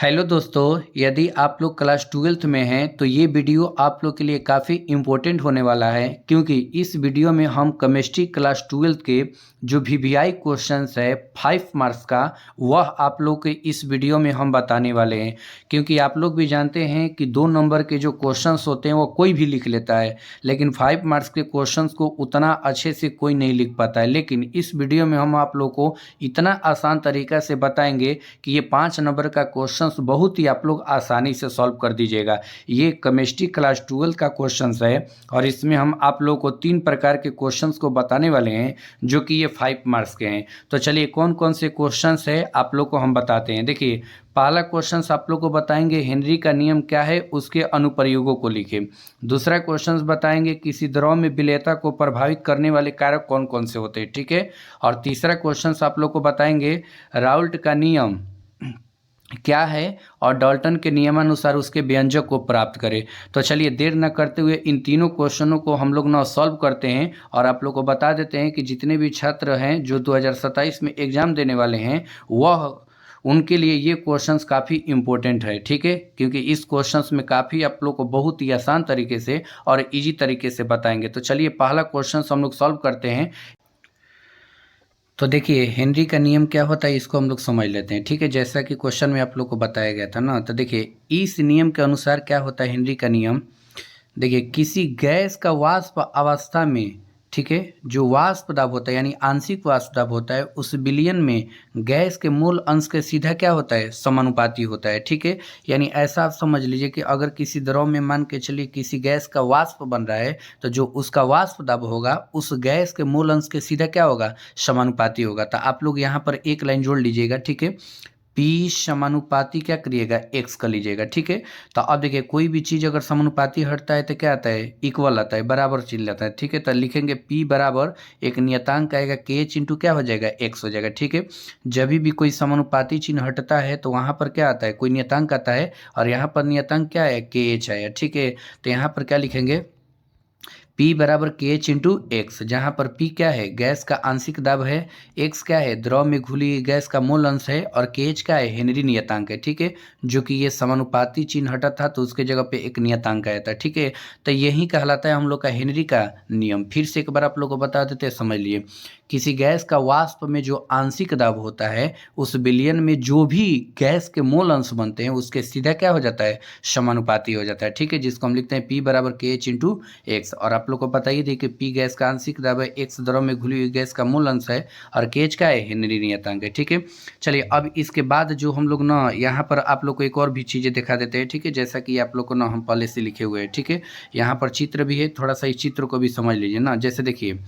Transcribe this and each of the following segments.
Hello दोस्तों, यदि आप लोग क्लास 12th में हैं तो ये वीडियो आप लोग के लिए काफ़ी इम्पोर्टेंट होने वाला है, क्योंकि इस वीडियो में हम केमिस्ट्री क्लास 12th के जो वीवीआई क्वेश्चंस है 5 मार्क्स का, वह आप लोग के इस वीडियो में हम बताने वाले हैं। क्योंकि आप लोग भी जानते हैं कि 2 नंबर के जो क्वेश्चंस होते हैं वो कोई भी लिख लेता है, लेकिन 5 मार्क्स के क्वेश्चंस को उतना अच्छे से कोई नहीं लिख पाता है। लेकिन इस वीडियो में हम आप लोग को इतना आसान तरीका से बताएंगे कि ये 5 नंबर का क्वेश्चंस बहुत ही आप लोग आसानी से सॉल्व कर दीजिएगा। ये केमिस्ट्री क्लास 12 का क्वेश्चंस है और इसमें हम आप लोग को 3 प्रकार के क्वेश्चंस को बताने वाले हैं, जो कि ये 5 मार्क्स के हैं। तो चलिए कौन कौन से क्वेश्चंस है आप लोग को हम बताते हैं। देखिए, पहला क्वेश्चंस आप लोग को बताएंगे हेनरी का नियम क्या है, उसके अनुप्रयोगों को लिखें। दूसरा क्वेश्चंस बताएंगे किसी द्रव में विलेयता को प्रभावित करने वाले कारक कौन कौन से होते हैं, ठीक है। और तीसरा क्वेश्चंस आप लोग को बताएंगे राउल्ट का नियम क्या है और डाल्टन के नियमानुसार उसके व्यंजक को प्राप्त करें। तो चलिए देर न करते हुए इन तीनों क्वेश्चनों को हम लोग ना सॉल्व करते हैं और आप लोग को बता देते हैं कि जितने भी छात्र हैं जो 2027 में एग्ज़ाम देने वाले हैं, वह उनके लिए ये क्वेश्चंस काफ़ी इम्पोर्टेंट है, ठीक है। क्योंकि इस क्वेश्चंस में काफ़ी आप लोग को बहुत ही आसान तरीके से और इजी तरीके से बताएंगे। तो चलिए पहला क्वेश्चन हम लोग सॉल्व करते हैं। तो देखिए, हेनरी का नियम क्या होता है इसको हम लोग समझ लेते हैं, ठीक है। जैसा कि क्वेश्चन में आप लोग को बताया गया था ना, तो देखिए इस नियम के अनुसार क्या होता है हेनरी का नियम। देखिए, किसी गैस का वाष्प अवस्था में, ठीक है, जो वाष्प दाब होता है यानी आंशिक वाष्प दाब होता है, उस विलयन में गैस के मूल अंश के सीधा क्या होता है, समानुपाती होता है, ठीक है। यानी ऐसा आप समझ लीजिए कि अगर किसी द्रव में मान के चलिए किसी गैस का वाष्प बन रहा है, तो जो उसका वाष्प दाब होगा उस गैस के मूल अंश के सीधा क्या होगा, समानुपाती होगा। तो आप लोग यहाँ पर एक लाइन जोड़ लीजिएगा, ठीक है। P समानुपाती क्या करिएगा, x कर लीजिएगा, ठीक है। तो अब देखिए, कोई भी चीज़ अगर समानुपाती हटता है तो क्या आता है, इक्वल आता है, बराबर चिन्ह आता है, ठीक है। तो लिखेंगे P बराबर एक नियतांक आएगा KH इंटू क्या हो जाएगा, x हो जाएगा, ठीक है। जब भी कोई समानुपाती चिन्ह हटता है तो वहाँ पर क्या आता है, कोई नियतांक आता है, और यहाँ पर नियतांक क्या है, KH आया, ठीक है। तो यहाँ पर क्या लिखेंगे, P बराबर के एच इंटू एक्स, जहाँ पर P क्या है, गैस का आंशिक दाब है, x क्या है, द्रव में घुली गैस का मूल अंश है, और KH क्या है, हेनरी नियतांक है, ठीक है। जो कि ये समानुपाती चिन्ह हटा था तो उसके जगह पे एक नियतांक आया था, ठीक है। तो यही कहलाता है हम लोग का हेनरी का नियम। फिर से एक बार आप लोग को बता देते हैं, समझ लिए। किसी गैस का वाष्प में जो आंशिक दाब होता है, उस विलयन में जो भी गैस के मोल अंश बनते हैं उसके सीधा क्या हो जाता है, समानुपाती हो जाता है, ठीक है। जिसको हम लिखते हैं P बराबर के एच इंटू एक्स। और आप लोग को पता ही थी कि P गैस का आंशिक दाब है, एक्स द्रव में घुली हुई गैस का मूल अंश है, और KH का है, हेनरी नियतांक है, ठीक है। चलिए अब इसके बाद जो हम लोग ना यहाँ पर आप लोग को एक और भी चीज़ें दिखा देते हैं, ठीक है। जैसा कि आप लोग को ना हम पहले से लिखे हुए हैं, ठीक है। यहाँ पर चित्र भी है, थोड़ा सा इस चित्र को भी समझ लीजिए ना। जैसे देखिए,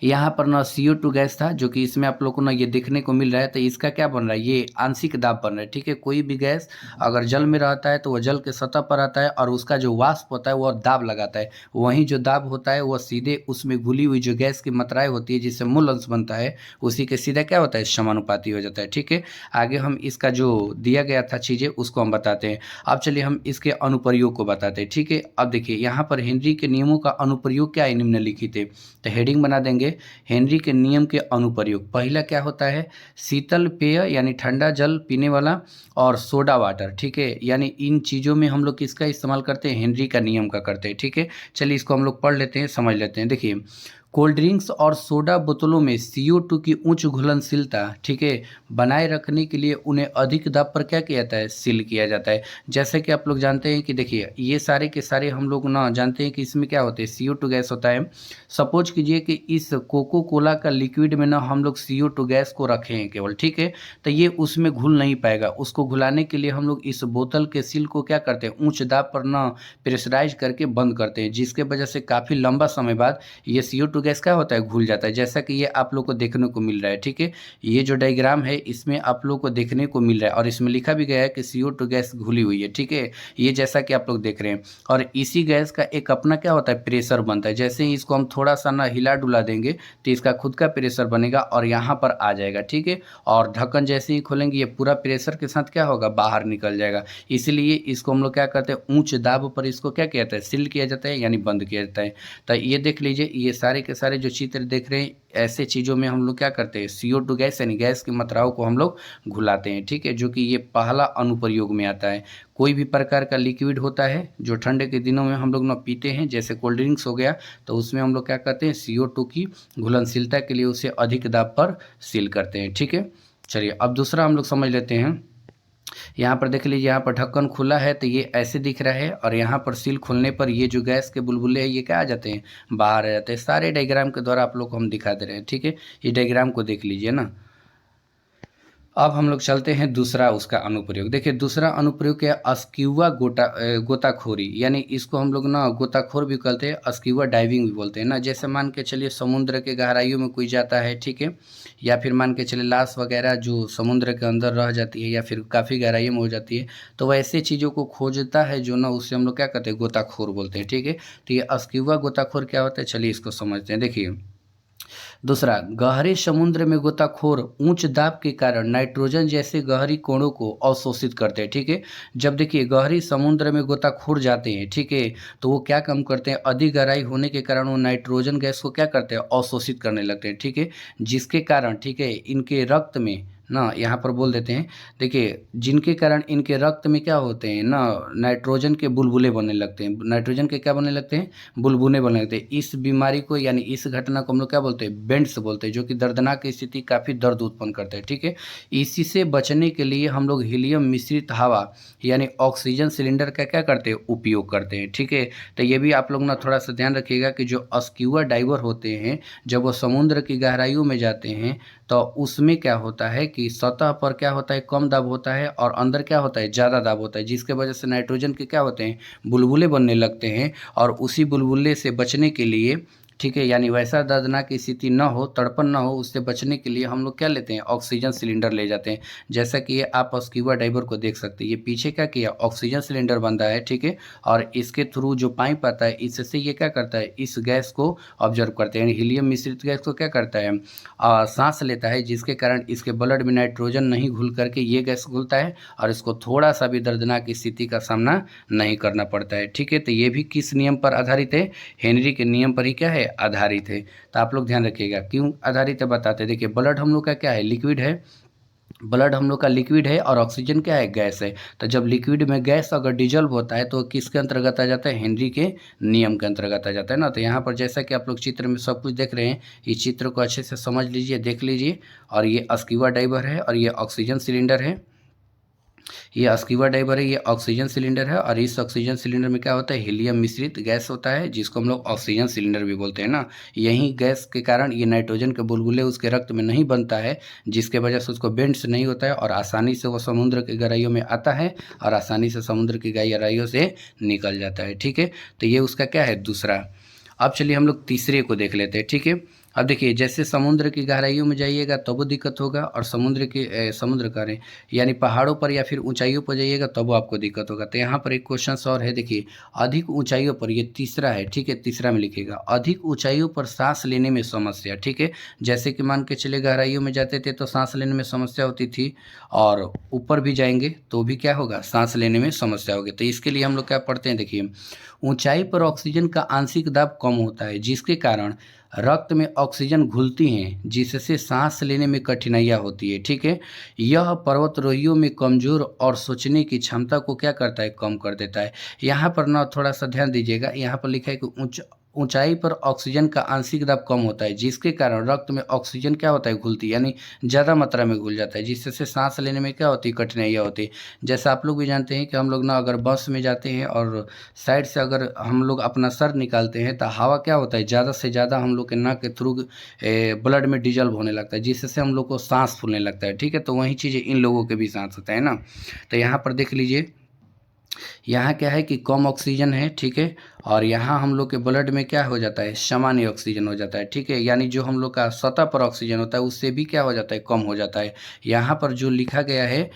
यहाँ पर ना CO2 गैस था, जो कि इसमें आप लोग को ना ये देखने को मिल रहा है। तो इसका क्या बन रहा है, ये आंशिक दाब बन रहा है, ठीक है। कोई भी गैस अगर जल में रहता है तो वह जल के सतह पर आता है, और उसका जो वाष्प होता है वह दाब लगाता है। वहीं जो दाब होता है वह सीधे उसमें घुली हुई जो गैस की मात्राएं होती है, जिससे मूल अंश बनता है, उसी के सीधा क्या होता है, समानुपाती हो जाता है, ठीक है। आगे हम इसका जो दिया गया था चीज़ें उसको हम बताते हैं। अब चलिए हम इसके अनुप्रयोग को बताते हैं, ठीक है। अब देखिए, यहाँ पर हेनरी के नियमों का अनुप्रयोग क्या है, निम्नलिखित है। तो हेडिंग बना देंगे, हेनरी के नियम के अनुप्रयोग। पहला क्या होता है, शीतल पेय यानी ठंडा जल पीने वाला, और सोडा वाटर, ठीक है। यानी इन चीज़ों में हम लोग किसका इस्तेमाल करते हैं, हेनरी का नियम का करते हैं, ठीक है। चलिए इसको हम लोग पढ़ लेते हैं, समझ लेते हैं। देखिए, कोल्ड ड्रिंक्स और सोडा बोतलों में CO2 की उच्च घुलनशीलता, ठीक है, बनाए रखने के लिए उन्हें अधिक दाब पर क्या किया जाता है, सील किया जाता है। जैसे कि आप लोग जानते हैं कि देखिए, ये सारे के सारे हम लोग ना जानते हैं कि इसमें क्या होते हैं, CO2 गैस होता है। सपोज कीजिए कि इस कोको कोला का लिक्विड में ना हम लोग CO2 गैस को रखे हैं केवल, ठीक है। तो ये उसमें घुल नहीं पाएगा। उसको घुलाने के लिए हम लोग इस बोतल के सील को क्या करते हैं, उच्च दाब पर ना प्रेशराइज करके बंद करते हैं, जिसके वजह से काफ़ी लंबा समय बाद ये CO2 गैस क्या होता है, घुल जाता है। जैसा कि ये आप लोग को देखने को मिल रहा है, ठीक है। ये जो डायग्राम है इसमें आप लोग को देखने को मिल रहा है, और इसमें लिखा भी गया है कि CO2 गैस घुली हुई है, ठीक है। ये जैसा कि आप लोग देख रहे हैं, और इसी गैस का एक अपना क्या होता है, प्रेशर बनता है। जैसे ही इसको हम थोड़ा सा ना हिला डुला देंगे तो इसका खुद का प्रेशर बनेगा और यहाँ पर आ जाएगा, ठीक है। और ढक्कन जैसे ही खोलेंगे ये पूरा प्रेशर के साथ क्या होगा, बाहर निकल जाएगा। इसीलिए इसको हम लोग क्या करते हैं, ऊंच दाब पर इसको क्या किया जाता है, सील किया जाता है, यानी बंद किया जाता है। तो ये देख लीजिए, ये सारे के सारे जो चित्र देख रहे हैं, ऐसे चीज़ों में हम लोग क्या करते हैं, CO2 गैस यानी गैस की मात्राओं को हम लोग घुलाते हैं, ठीक है, जो कि ये पहला अनुप्रयोग में आता है। कोई भी प्रकार का लिक्विड होता है जो ठंडे के दिनों में हम लोग ना पीते हैं, जैसे कोल्ड ड्रिंक्स हो गया, तो उसमें हम लोग क्या करते हैं, CO2 की घुलनशीलता के लिए उसे अधिक दाब पर सील करते हैं, ठीक है। चलिए अब दूसरा हम लोग समझ लेते हैं। यहाँ पर देख लीजिए, यहाँ पर ढक्कन खुला है तो ये ऐसे दिख रहा है, और यहाँ पर सील खुलने पर ये जो गैस के बुलबुले हैं ये क्या आ जाते हैं, बाहर आ जाते हैं। सारे डायग्राम के द्वारा आप लोग को हम दिखा दे रहे हैं, ठीक है। ये डायग्राम को देख लीजिए ना। अब हम लोग चलते हैं दूसरा उसका अनुप्रयोग। देखिए दूसरा अनुप्रयोग क्या है, स्क्यूबा गोताखोरी, यानी इसको हम लोग ना गोताखोर भी कहते हैं, स्क्यूबा डाइविंग भी बोलते हैं ना। जैसे मान के चलिए समुद्र के गहराइयों में कोई जाता है, ठीक है, या फिर मान के चलिए लाश वगैरह जो समुद्र के अंदर रह जाती है या फिर काफ़ी गहराइयों में हो जाती है, तो वैसे चीज़ों को खोजता है जो ना, उससे हम लोग क्या कहते हैं, गोताखोर बोलते हैं, ठीक है। तो ये स्क्यूबा गोताखोर क्या होता है, चलिए इसको समझते हैं। देखिए दूसरा, गहरे समुद्र में गोताखोर उच्च दाब के कारण नाइट्रोजन जैसे गहरी कणों को अवशोषित करते हैं, ठीक है। जब देखिए गहरी समुद्र में गोताखोर जाते हैं, ठीक है, तो वो क्या काम करते हैं, अधिक गहराई होने के कारण वो नाइट्रोजन गैस को क्या करते हैं, अवशोषित करने लगते हैं, ठीक है। जिसके कारण, ठीक है, इनके रक्त में ना, यहाँ पर बोल देते हैं, देखिए जिनके कारण इनके रक्त में क्या होते हैं ना, नाइट्रोजन के बुलबुले बनने लगते हैं। नाइट्रोजन के क्या बनने लगते हैं, बुलबुले बनने लगते हैं। इस बीमारी को यानी इस घटना को हम लोग क्या बोलते हैं, बेंड्स बोलते हैं, जो कि दर्दनाक स्थिति काफ़ी दर्द उत्पन्न करता है, ठीक है। इसी से बचने के लिए हम लोग हीलियम मिश्रित हवा यानी ऑक्सीजन सिलेंडर का क्या करते हैं, उपयोग करते हैं, ठीक है। तो ये भी आप लोग ना थोड़ा सा ध्यान रखिएगा कि जो स्क्यूबा डाइवर होते हैं, जब वो समुद्र की गहराइयों में जाते हैं तो उसमें क्या होता है कि सतह पर क्या होता है, कम दाब होता है, और अंदर क्या होता है, ज़्यादा दाब होता है, जिसके वजह से नाइट्रोजन के क्या होते हैं, बुलबुले बनने लगते हैं। और उसी बुलबुले से बचने के लिए, ठीक है, यानी वैसा दर्दनाक स्थिति न हो, तड़पन न हो, उससे बचने के लिए हम लोग क्या लेते हैं, ऑक्सीजन सिलेंडर ले जाते हैं। जैसा कि ये आप स्क्यूबा डाइवर को देख सकते हैं, ये पीछे क्या किया, ऑक्सीजन सिलेंडर बंधा है, ठीक है, और इसके थ्रू जो पाइप आता है, इससे ये क्या करता है, इस गैस को ऑब्जर्व करते हैं, हीलियम मिश्रित गैस को क्या करता है, सांस लेता है, जिसके कारण इसके ब्लड में नाइट्रोजन नहीं घुल करके ये गैस घुलता है, और इसको थोड़ा सा भी दर्दनाक स्थिति का सामना नहीं करना पड़ता है, ठीक है। तो ये भी किस नियम पर आधारित है, हेनरी के नियम पर ही क्या है, आधारित है। तो आप लोग ध्यान रखिएगा क्यों आधारित है बताते हैं। देखिए ब्लड हम लोग का क्या है, लिक्विड है, ब्लड हम लोग का लिक्विड है, और ऑक्सीजन क्या है, गैस है। तो जब लिक्विड में गैस अगर डिजल्व होता है तो किसके अंतर्गत आ जाता है, हेनरी के नियम के अंतर्गत आ जाता है ना। तो यहाँ पर जैसा कि आप लोग चित्र में सब कुछ देख रहे हैं, इस चित्र को अच्छे से समझ लीजिए, देख लीजिए। और ये स्क्यूबा डाइवर है, और ये ऑक्सीजन सिलेंडर है, ये स्क्यूबा डाइवर है, ये ऑक्सीजन सिलेंडर है, और इस ऑक्सीजन सिलेंडर में क्या होता है, हीलियम मिश्रित गैस होता है, जिसको हम लोग ऑक्सीजन सिलेंडर भी बोलते हैं ना। यही गैस के कारण ये नाइट्रोजन के बुलबुले उसके रक्त में नहीं बनता है, जिसके वजह से उसको बेंड्स नहीं होता है, और आसानी से वो समुद्र की गहराइयों में आता है, और आसानी से समुद्र की गहराइयों से निकल जाता है, ठीक है। तो ये उसका क्या है, दूसरा। अब चलिए हम लोग तीसरे को देख लेते हैं, ठीक है। अब देखिए जैसे समुद्र की गहराइयों में जाइएगा तब वो दिक्कत होगा, और समुद्र का रहे यानी पहाड़ों पर या फिर ऊंचाइयों पर जाइएगा तब आपको दिक्कत होगा। तो यहाँ पर एक क्वेश्चन और है, देखिए अधिक ऊंचाइयों पर, ये तीसरा है, ठीक है, तीसरा में लिखिएगा, अधिक ऊंचाइयों पर सांस लेने में समस्या, ठीक है। जैसे कि मान के चले गहराइयों में जाते थे तो सांस लेने में समस्या होती थी, और ऊपर भी जाएंगे तो भी क्या होगा, सांस लेने में समस्या होगी। तो इसके लिए हम लोग क्या पढ़ते हैं, देखिए ऊंचाई पर ऑक्सीजन का आंशिक दाब कम होता है, जिसके कारण रक्त में ऑक्सीजन घुलती हैं, जिससे सांस लेने में कठिनाइयाँ होती है, ठीक है। यह पर्वतारोहियों में कमजोर और सोचने की क्षमता को क्या करता है, कम कर देता है। यहाँ पर ना थोड़ा सा ध्यान दीजिएगा, यहाँ पर लिखा है कि ऊंचाई पर ऑक्सीजन का आंशिक दाब कम होता है, जिसके कारण रक्त में ऑक्सीजन क्या होता है, घुलती, यानी ज़्यादा मात्रा में घुल जाता है, जिससे सांस लेने में क्या होती है, कठिनाइयाँ होती है। जैसा आप लोग भी जानते हैं कि हम लोग ना अगर बस में जाते हैं और साइड से अगर हम लोग अपना सर निकालते हैं तो हवा क्या होता है, ज़्यादा से ज़्यादा हम लोग के नाक के थ्रू ब्लड में डिजल्व होने लगता है, जिससे हम लोग को सांस फूलने लगता है, ठीक है। तो वही चीज़ें इन लोगों के भी साथ होता है ना। तो यहाँ पर देख लीजिए, यहाँ क्या है कि कम ऑक्सीजन है, ठीक है, और यहाँ हम लोग के ब्लड में क्या हो जाता है, सामान्य ऑक्सीजन हो जाता है, ठीक है, यानी जो हम लोग का सतह पर ऑक्सीजन होता है उससे भी क्या हो जाता है, कम हो जाता है। यहाँ पर जो लिखा गया है,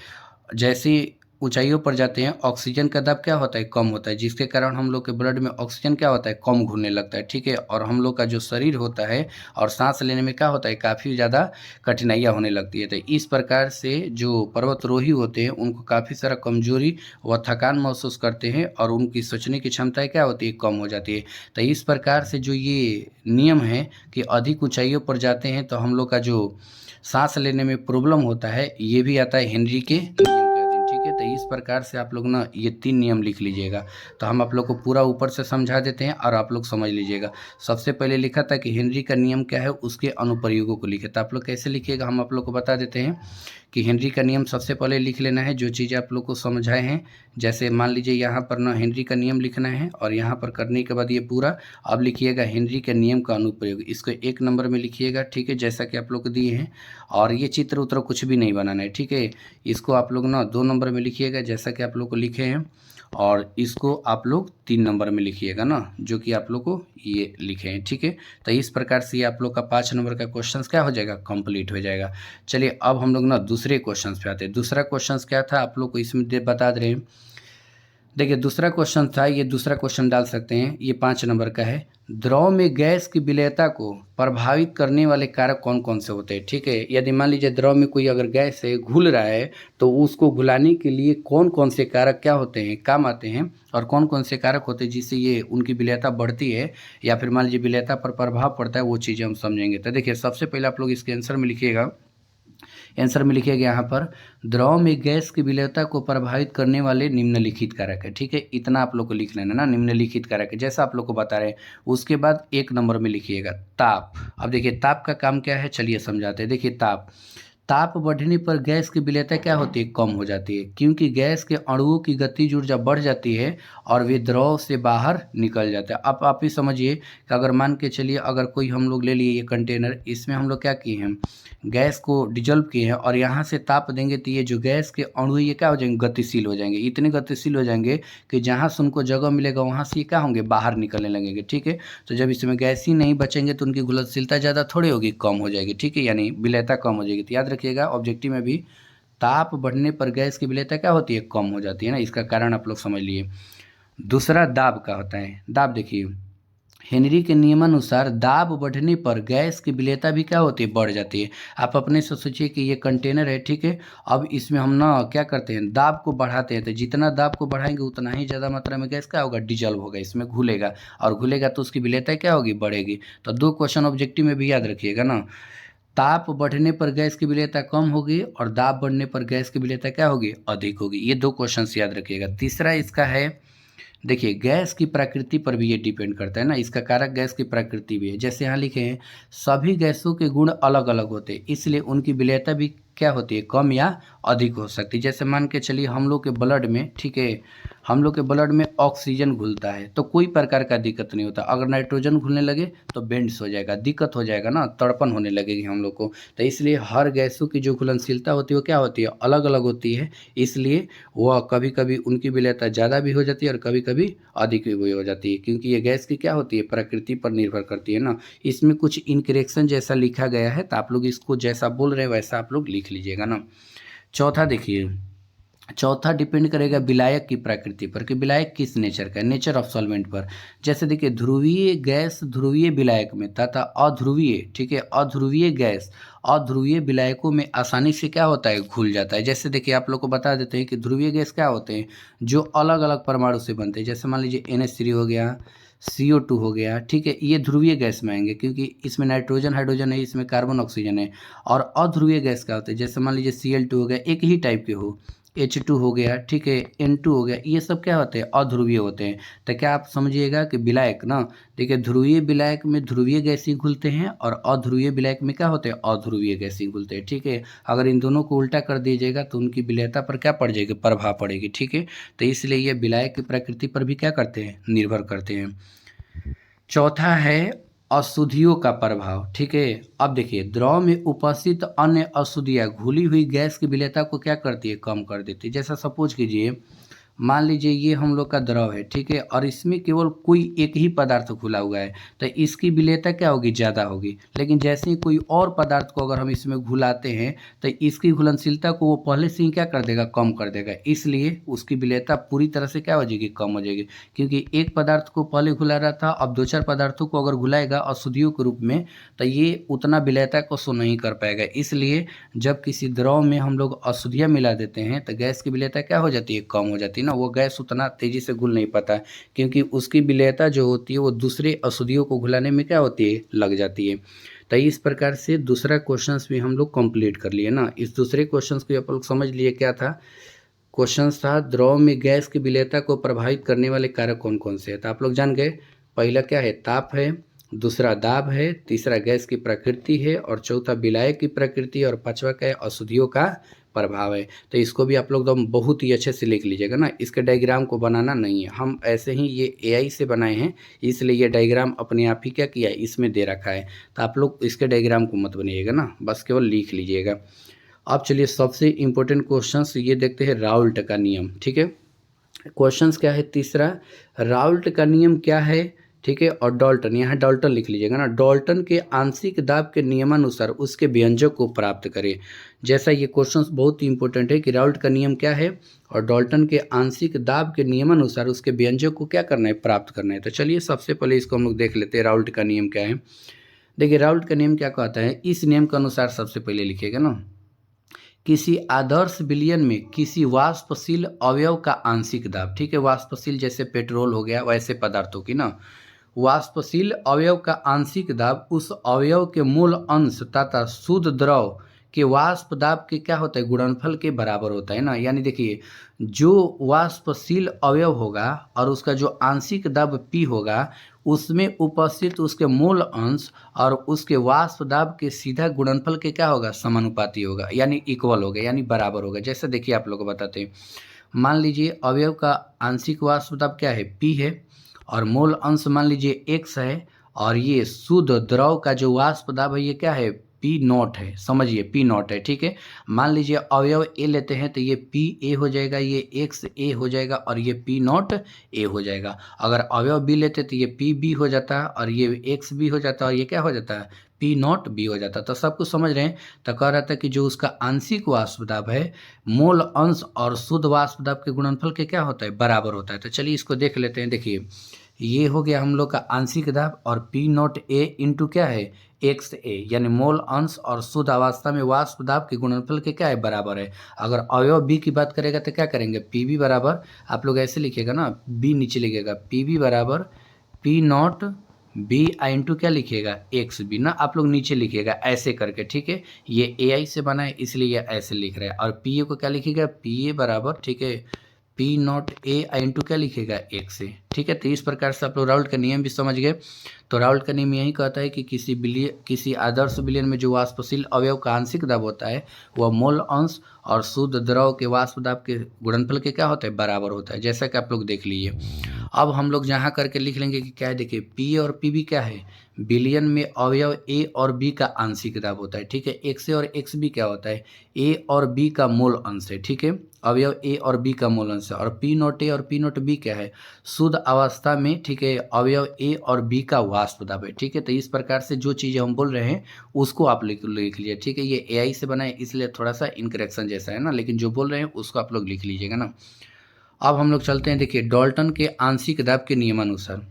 जैसे ऊंचाइयों पर जाते हैं ऑक्सीजन का दाब क्या होता है, कम होता है, जिसके कारण हम लोग के ब्लड में ऑक्सीजन क्या होता है, कम घुलने लगता है। ठीक है, और हम लोग का जो शरीर होता है और सांस लेने में क्या होता है, काफ़ी ज़्यादा कठिनाइयाँ होने लगती है। तो इस प्रकार से जो पर्वतारोही होते हैं उनको काफ़ी सारा कमजोरी व थकान महसूस करते हैं और उनकी सोचने की क्षमता क्या होती है, कम हो जाती है। तो इस प्रकार से जो ये नियम है कि अधिक ऊंचाइयों पर जाते हैं तो हम लोग का जो सांस लेने में प्रॉब्लम होता है, ये भी आता है हेनरी के नियम के अधीन। ठीक है, तो इस प्रकार से आप लोग ना ये 3 नियम लिख लीजिएगा। तो हम आप लोग को पूरा ऊपर से समझा देते हैं और आप लोग समझ लीजिएगा। सबसे पहले लिखा था कि हेनरी का नियम क्या है, उसके अनुप्रयोगों को लिखे। तो आप लोग कैसे लिखिएगा हम आप लोग को बता देते हैं कि हेनरी का नियम सबसे पहले लिख लेना है, जो चीज़ें आप लोग को समझाए हैं। जैसे मान लीजिए यहाँ पर ना हेनरी का नियम लिखना है और यहाँ पर करने के बाद ये पूरा अब लिखिएगा हेनरी के नियम का अनुप्रयोग, इसको 1 नंबर में लिखिएगा। ठीक है, जैसा कि आप लोग को दिए हैं। और ये चित्र उत्र कुछ भी नहीं बनाना है। ठीक है, इसको आप लोग ना 2 नंबर में लिखिएगा जैसा कि आप लोग को लिखे हैं, और इसको आप लोग 3 नंबर में लिखिएगा ना, जो कि आप लोग को ये लिखे हैं। ठीक है, तो इस प्रकार से आप लोग का 5 नंबर का क्वेश्चन क्या हो जाएगा, कंप्लीट हो जाएगा। चलिए अब हम लोग ना दूसरे क्वेश्चन पे आते हैं। दूसरा क्वेश्चन क्या था आप लोग को इसमें बता दे रहे हैं। देखिए दूसरा क्वेश्चन था, ये दूसरा क्वेश्चन डाल सकते हैं, ये 5 नंबर का है। द्रव में गैस की विलेयता को प्रभावित करने वाले कारक कौन कौन से होते हैं। ठीक है, यदि मान लीजिए द्रव में कोई अगर गैस है, घुल रहा है, तो उसको घुलाने के लिए कौन कौन से कारक क्या होते हैं, काम आते हैं, और कौन कौन से कारक होते हैं जिससे ये उनकी विलेयता बढ़ती है या फिर मान लीजिए विलेयता पर प्रभाव पड़ता है, वो चीज़ें हम समझेंगे। तो देखिए सबसे पहले आप लोग इसके आंसर में लिखिएगा, आंसर में लिखिएगा यहाँ पर द्रव में गैस की विलेयता को प्रभावित करने वाले निम्नलिखित कारक है। ठीक है, इतना आप लोग को लिख लेना ना, निम्नलिखित कारक है जैसा आप लोग को बता रहे हैं। उसके बाद 1 नंबर में लिखिएगा ताप। अब देखिए ताप का काम क्या है, चलिए समझाते हैं। देखिए ताप बढ़ने पर गैस की विलेयता क्या होती है, कम हो जाती है, क्योंकि गैस के अणुओं की गतिज ऊर्जा बढ़ जाती है और वे द्रव से बाहर निकल जाते हैं। अब आप ही समझिए कि अगर मान के चलिए अगर कोई हम लोग ले लिए ये कंटेनर, इसमें हम लोग क्या किए हैं, गैस को डिजल्व किए हैं और यहाँ से ताप देंगे तो ये जो गैस के अणु ये क्या हो जाएंगे, गतिशील हो जाएंगे। इतने गतिशील हो जाएंगे कि जहाँ से उनको जगह मिलेगा वहाँ से ये क्या होंगे, बाहर निकलने लगेंगे। ठीक है, तो जब इसमें गैस ही नहीं बचेंगे तो उनकी घुलनशीलता ज़्यादा थोड़ी होगी, कम हो जाएगी। ठीक है, यानी विलेयता कम हो जाएगी। तो याद रखिएगा ऑब्जेक्टिव में भी ताप बढ़ने पर गैस की विलेयता क्या होती है, कम हो जाती है ना। इसका कारण आप लोग समझ लिए। दूसरा दाब का होता है। दाब देखिए हेनरी के नियमानुसार दाब बढ़ने पर गैस की विलेयता भी क्या होती है, बढ़ जाती है। आप अपने से सोचिए कि ये कंटेनर है, ठीक है, अब इसमें हम ना क्या करते हैं, दाब को बढ़ाते हैं। तो जितना दाब को बढ़ाएंगे उतना ही ज़्यादा मात्रा में गैस क्या होगा, डिजल्व होगा, इसमें घुलेगा, और घुलेगा तो उसकी विलेयता क्या होगी, बढ़ेगी। तो 2 क्वेश्चन ऑब्जेक्टिव में भी याद रखिएगा ना, ताप बढ़ने पर गैस की विलेयता कम होगी और दाब बढ़ने पर गैस की विलेयता क्या होगी, अधिक होगी। ये 2 क्वेश्चन याद रखिएगा। तीसरा इसका है, देखिए गैस की प्रकृति पर भी ये डिपेंड करता है ना, इसका कारक गैस की प्रकृति भी है। जैसे यहाँ लिखे हैं सभी गैसों के गुण अलग अलग होते हैं, इसलिए उनकी विलेयता भी क्या होती है, कम या अधिक हो सकती है। जैसे मान के चलिए हम लोग के ब्लड में, ठीक है, हम लोग के ब्लड में ऑक्सीजन घुलता है तो कोई प्रकार का दिक्कत नहीं होता। अगर नाइट्रोजन घुलने लगे तो बेंड्स हो जाएगा, दिक्कत हो जाएगा ना, तड़पन होने लगेगी हम लोग को। तो इसलिए हर गैसों की जो घुलनशीलता होती है वो क्या होती है, अलग अलग होती है। इसलिए वह कभी कभी उनकी विलेयता ज़्यादा भी हो जाती है और कभी कभी अधिक भी हो जाती है, क्योंकि ये गैस की क्या होती है, प्रकृति पर निर्भर करती है ना। इसमें कुछ इनकरेक्शन जैसा लिखा गया है तो आप लोग इसको जैसा बोल रहे हैं वैसा आप लोग लिख लीजिएगा ना। चौथा देखिए, चौथा डिपेंड करेगा विलायक की प्रकृति पर कि विलायक किस नेचर का है, नेचर ऑफ सॉल्वेंट पर। जैसे देखिए ध्रुवीय गैस ध्रुवीय विलायक में तथा अध्रुवीय, ठीक है, अध्रुवीय गैस अध्रुवीय विलायकों में आसानी से क्या होता है, घुल जाता है। जैसे देखिए आप लोग को बता देते हैं कि ध्रुवीय गैस क्या होते हैं, जो अलग अलग परमाणु से बनते हैं। जैसे मान लीजिए NH3 हो गया, CO2 हो गया, ठीक है, ये ध्रुवीय गैस में आएंगे क्योंकि इसमें नाइट्रोजन हाइड्रोजन है, इसमें कार्बन ऑक्सीजन है। और अध्रुवीय गैस क्या होता है, जैसे मान लीजिए Cl2 हो गया, एक ही टाइप के हो, H2 हो गया, ठीक है, N2 हो गया, ये सब क्या होते हैं, अध्रुवीय होते हैं। तो क्या आप समझिएगा कि विलायक ना, देखिए ध्रुवीय विलायक में ध्रुवीय गैस ही घुलते हैं और अध्रुवीय विलायक में क्या होते हैं, अध्रुवीय गैस ही घुलते हैं। ठीक है, अगर इन दोनों को उल्टा कर दीजिएगा तो उनकी विलेयता पर क्या पड़ जाएगी, प्रभाव पड़ेगी। ठीक है, तो इसलिए ये विलायक की प्रकृति पर भी क्या करते हैं, निर्भर करते हैं। चौथा है अशुद्धियों का प्रभाव। ठीक है, अब देखिए द्रव में उपस्थित अन्य अशुद्धियाँ घुली हुई गैस की विलेयता को क्या करती है, कम कर देती है। जैसा सपोज कीजिए मान लीजिए ये हम लोग का द्रव है, ठीक है, और इसमें केवल कोई एक ही पदार्थ घुला हुआ है, तो इसकी विलेयता क्या होगी, ज़्यादा होगी। लेकिन जैसे ही कोई और पदार्थ को अगर हम इसमें घुलाते हैं तो इसकी घुलनशीलता को वो पहले से ही क्या कर देगा, कम कर देगा, इसलिए उसकी विलेयता पूरी तरह से क्या हो जाएगी, कम हो जाएगी। क्योंकि एक पदार्थ को पहले घुला रहा था, अब 2-4 पदार्थों को अगर घुलाएगा अशुद्धियों के रूप में, तो ये उतना विलेयता को शो नहीं कर पाएगा। इसलिए जब किसी द्रव में हम लोग अशुद्धियाँ मिला देते हैं तो गैस की विलेयता क्या हो जाती है, कम हो जाती है ना। वो गैस उतना तेज़ी से घुल नहीं पाता, क्योंकि उसकी विलेयता जो होती है वो दूसरे अशुद्धियों को घुलाने में क्या होती है, लग जाती है। तो इस प्रकार से दूसरा क्वेश्चंस भी हम लोग कंप्लीट कर लिए ना। इस दूसरे क्वेश्चंस को आप लोग समझ लिए, क्या था क्वेश्चन था, द्रव में गैस की विलेयता को प्रभावित करने वाले कारक कौन कौन से हैं। तो आप लोग जान गए, पहला क्या है, ताप है, दूसरा दाब है, तीसरा गैस की प्रकृति है, और चौथा विलायक की प्रकृति, और पांचवा क्या है, अशुद्धियों का प्रभाव है। तो इसको भी आप लोग एकदम बहुत ही अच्छे से लिख लीजिएगा ना। इसके डायग्राम को बनाना नहीं है, हम ऐसे ही ये AI से बनाए हैं, इसलिए ये डायग्राम अपने आप ही क्या किया है, इसमें दे रखा है। तो आप लोग इसके डायग्राम को मत बनाइएगा ना, बस केवल लिख लीजिएगा। अब चलिए सबसे इम्पोर्टेंट क्वेश्चंस ये देखते हैं, राउल्ट का नियम, ठीक है। क्वेश्चंस क्या है, तीसरा, राउल्ट का नियम क्या है, ठीक है, और डाल्टन, यहाँ डाल्टन लिख लीजिएगा ना। डाल्टन के आंशिक दाब के नियमानुसार उसके व्यंजक को प्राप्त करें। जैसा ये क्वेश्चंस बहुत ही इंपॉर्टेंट है कि राउल्ट का नियम क्या है और डाल्टन के आंशिक दाब के नियमानुसार उसके व्यंजक को क्या करना है, प्राप्त करना है। तो चलिए सबसे पहले इसको हम लोग देख लेते हैं, राउल्ट का नियम क्या है। देखिए राउल्ट का नियम क्या कहता है, इस नियम के अनुसार सबसे पहले लिखिएगा ना, किसी आदर्श विलयन में किसी वाष्पशील अवयव का आंशिक दाब, ठीक है, वाष्पशील जैसे पेट्रोल हो गया वैसे पदार्थों की ना, वाष्पशील अवयव का आंशिक दाब उस अवयव के मूल अंश तथा शुद्ध द्रव के वाष्प दाब के क्या होता है, गुणनफल के बराबर होता है ना। यानी देखिए जो वाष्पशील अवयव होगा और उसका जो आंशिक दाब P होगा, उसमें उपस्थित उसके मूल अंश और उसके वाष्प दाब के सीधा गुणनफल के क्या होगा, समानुपाती होगा, यानी इक्वल होगा, यानी बराबर होगा। जैसे देखिए आप लोग को बताते हैं, मान लीजिए अवयव का आंशिक वाष्प दाब क्या है, P है, और मूल अंश मान लीजिए X है, और ये शुद्ध द्रव का जो वाष्प दाब है ये क्या है, P0 है, समझिए P0 है, ठीक है। मान लीजिए अवयव A लेते हैं तो ये PA हो जाएगा, ये XA हो जाएगा, और ये P0A हो जाएगा। अगर अवयव B लेते तो ये PB हो जाता, और ये XB हो जाता, और ये क्या हो जाता है, P0B हो जाता। तो सब कुछ समझ रहे हैं। तो कह रहा था कि जो उसका आंशिक वाष्प दाब है, मूल अंश और शुद्ध वाष्प दाब के गुणनफल के क्या होता है, बराबर होता है। तो चलिए इसको देख लेते हैं। देखिए ये हो गया हम लोग का आंशिक दाब, और P0A इंटू क्या है, XA, यानी मोल अंश और शुद्ध अवस्था में वाष्प दाब के गुणनफल के क्या है, बराबर है। अगर अवयव B की बात करेगा तो क्या करेंगे, PB बराबर, आप लोग ऐसे लिखिएगा ना, B नीचे लिखिएगा, PB बराबर P0B इंटू क्या लिखिएगा, XB ना, आप लोग नीचे लिखिएगा ऐसे करके, ठीक है। ये AI से बना है इसलिए ये ऐसे लिख रहे हैं। और PA को क्या लिखिएगा, PA बराबर, ठीक है, P0A इंटू क्या लिखेगा, X से, ठीक है। तो इस प्रकार से आप लोग राउल्ट का नियम भी समझ गए। तो राउल्ट का नियम यही कहता है कि किसी आदर्श विलयन में जो वाष्पशील अवयव का आंशिक दाब होता है वह मोल अंश और शुद्ध द्रव के वाष्प दाब के गुणनफल के क्या होता है, बराबर होता है, जैसा कि आप लोग देख लीजिए। अब हम लोग जहाँ करके लिख लेंगे कि क्या है, देखिए P और PB क्या है, विलयन में अवयव A और B का आंशिक दाब होता है, ठीक है। XA और XB क्या होता है, A और B का मूल अंश है, ठीक है, अवयव A और B का मूल अंश है। और P0A और P0B क्या है, शुद्ध अवस्था में, ठीक है, अवयव A और B का वाष्प दाब है, ठीक है। तो इस प्रकार से जो चीज़ें हम बोल रहे हैं उसको आप लिख लीजिए, ठीक है। ये AI से बना है इसलिए थोड़ा सा इनकरेक्शन जैसा है ना, लेकिन जो बोल रहे हैं उसको आप लोग लिख लीजिएगा ना। अब हम लोग चलते हैं, देखिए डाल्टन के आंशिक दाब के नियमानुसार,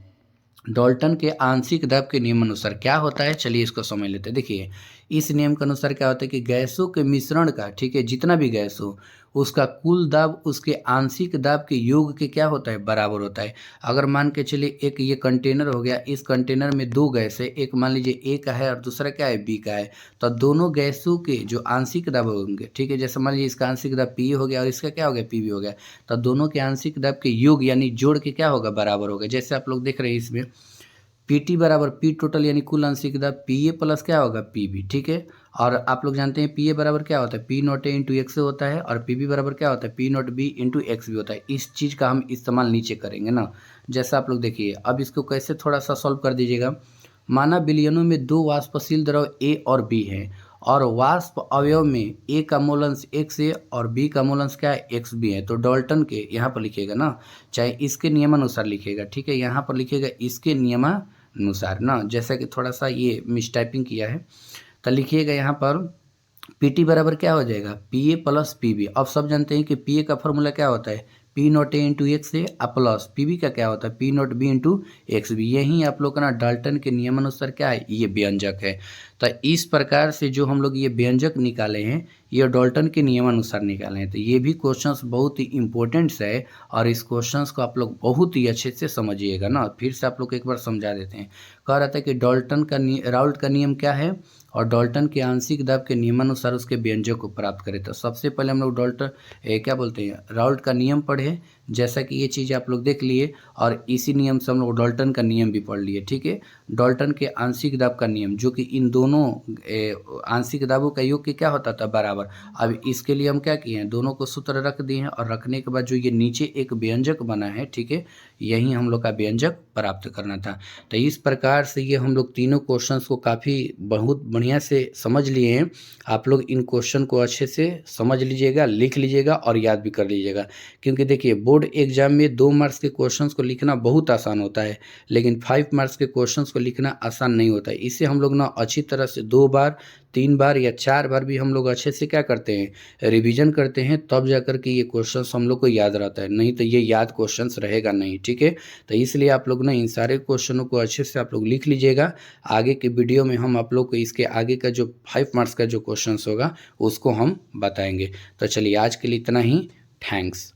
डाल्टन के आंशिक दाब के नियमानुसार क्या होता है, चलिए इसको समझ लेते हैं। देखिए इस नियम के अनुसार क्या होता है कि गैसों के मिश्रण का, ठीक है, जितना भी गैस हो उसका कुल दाब उसके आंशिक दाब के योग के क्या होता है, बराबर होता है। अगर मान के चलिए एक ये कंटेनर हो गया, इस कंटेनर में दो गैस है, एक मान लीजिए A का है और दूसरा क्या है, B का है, तो दोनों गैसों के जो आंशिक दाब होंगे, ठीक है, जैसे मान लीजिए इसका आंशिक दाब P हो गया और इसका क्या हो गया, PB हो गया, तो दोनों के आंशिक दाब के योग यानी जोड़ के क्या होगा, बराबर होगा। जैसे आप लोग देख रहे हैं इसमें PT बराबर P टोटल यानी कुल आंशिक दाब PA प्लस क्या होगा, PB, ठीक है। और आप लोग जानते हैं PA बराबर क्या होता है, P0A इंटू X होता है, और PB बराबर क्या होता है, P0B इंटू XB होता है। इस चीज़ का हम इस्तेमाल नीचे करेंगे ना। जैसा आप लोग देखिए, अब इसको कैसे थोड़ा सा सॉल्व कर दीजिएगा। माना विलयनों में दो वाष्पशील द्रव A और B हैं और वाष्प अवयव में ए का मूलंश x है और बी का मूलंश क्या है x भी है। तो डाल्टन के यहाँ पर लिखिएगा ना, चाहे इसके नियमानुसार लिखिएगा, ठीक है, यहाँ पर लिखिएगा इसके नियमानुसार ना, जैसा कि थोड़ा सा ये मिसटाइपिंग किया है। तो लिखिएगा यहाँ पर पी बराबर क्या हो जाएगा P A plus P B. अब सब जानते हैं कि पी ए का फॉर्मूला क्या होता है P not A into X A plus P B का क्या होता है P not B into X B. यही आप लोग का ना डाल्टन के नियमानुसार क्या है ये व्यंजक है। तो इस प्रकार से जो हम लोग ये व्यंजक निकाले हैं ये डाल्टन के नियमानुसार निकाले हैं। तो ये भी क्वेश्चंस बहुत ही इंपॉर्टेंट्स है और इस क्वेश्चंस को आप लोग बहुत ही अच्छे से समझिएगा ना। फिर से आप लोग एक बार समझा देते हैं। कह रहा था कि डाल्टन का राउल्ट का नियम क्या है और डाल्टन के आंशिक दाब के नियमानुसार उसके व्यंजक को प्राप्त करें। तो सबसे पहले हम लोग डाल्टन क्या बोलते हैं राउल्ट का नियम पढ़े, जैसा कि ये चीज़ आप लोग देख लिए और इसी नियम से हम लोग डाल्टन का नियम भी पढ़ लिए, ठीक है। डाल्टन के आंशिक दाब का नियम जो कि इन दोनों आंशिक दाबों का योग क्या होता था बराबर। अब इसके लिए हम क्या किए हैं दोनों को सूत्र रख दिए हैं और रखने के बाद जो ये नीचे एक व्यंजक बना है, ठीक है, यही हम लोग का व्यंजक प्राप्त करना था। तो इस प्रकार से ये हम लोग तीनों क्वेश्चंस को काफ़ी बहुत बढ़िया से समझ लिए हैं। आप लोग इन क्वेश्चन को अच्छे से समझ लीजिएगा, लिख लीजिएगा और याद भी कर लीजिएगा, क्योंकि देखिए बोर्ड एग्जाम में 2 मार्क्स के क्वेश्चंस को लिखना बहुत आसान होता है, लेकिन 5 मार्क्स के क्वेश्चंस को लिखना आसान नहीं होता है। इसे हम लोग ना अच्छी तरह से 2 बार 3 बार या 4 बार भी हम लोग अच्छे से क्या करते हैं रिवीजन करते हैं, तब जाकर के ये क्वेश्चंस हम लोग को याद रहता है, नहीं तो ये याद क्वेश्चंस रहेगा नहीं, ठीक है। तो इसलिए आप लोग ना इन सारे क्वेश्चनों को अच्छे से आप लोग लिख लीजिएगा। आगे के वीडियो में हम आप लोग को इसके आगे का जो 5 मार्क्स का जो क्वेश्चंस होगा उसको हम बताएंगे। तो चलिए आज के लिए इतना ही, थैंक्स।